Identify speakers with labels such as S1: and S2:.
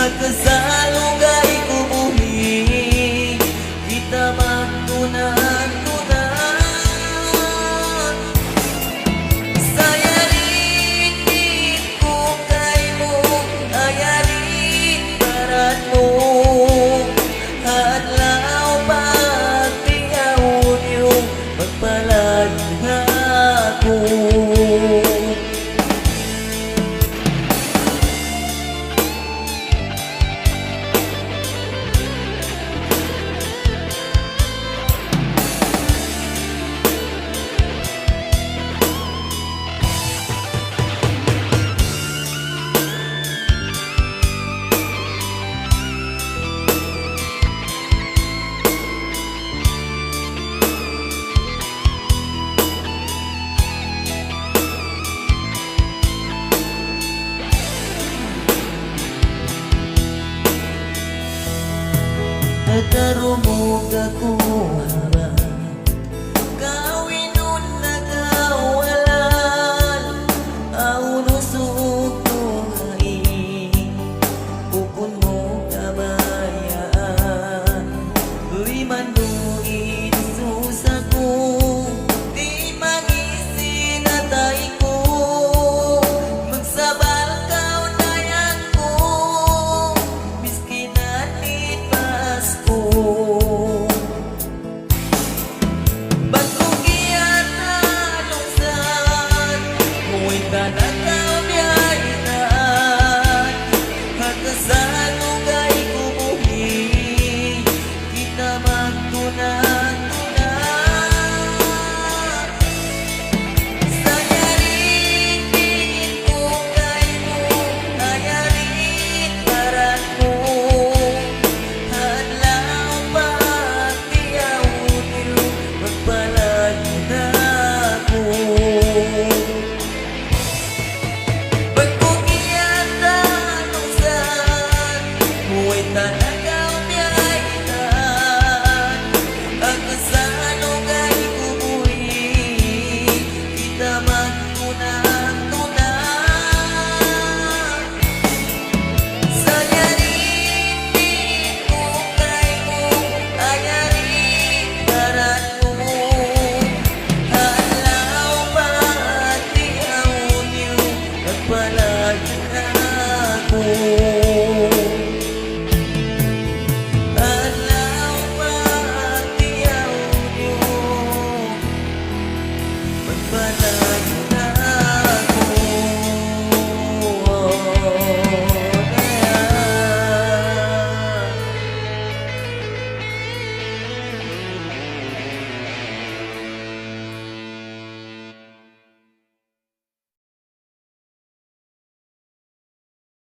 S1: Nagkasalugay ko bumi, kita magtunan-tunan. Sayarin ko kay mo, ayarin parat mo, hadlaw pagtingawon yung magpalayo na ako. Nagkarumog ako harap, kawinun nagawalan, ang nusog ko hain, pupun mo kabayaan. Uy manuin susa ko, di mangisin atay ko, magsabal kaw dayan ko, miskin atit Pasko. Bago kiyata lungsan, mu'y tanakaw biyahinaan, hagkasalugay ko buhi, kita magtunan-tunan. Sayarin ko kay mo, ayarin parat mo, hadlaw pagtingawon yung magpalayo na ako. Bago kiyata lungsan, mu'y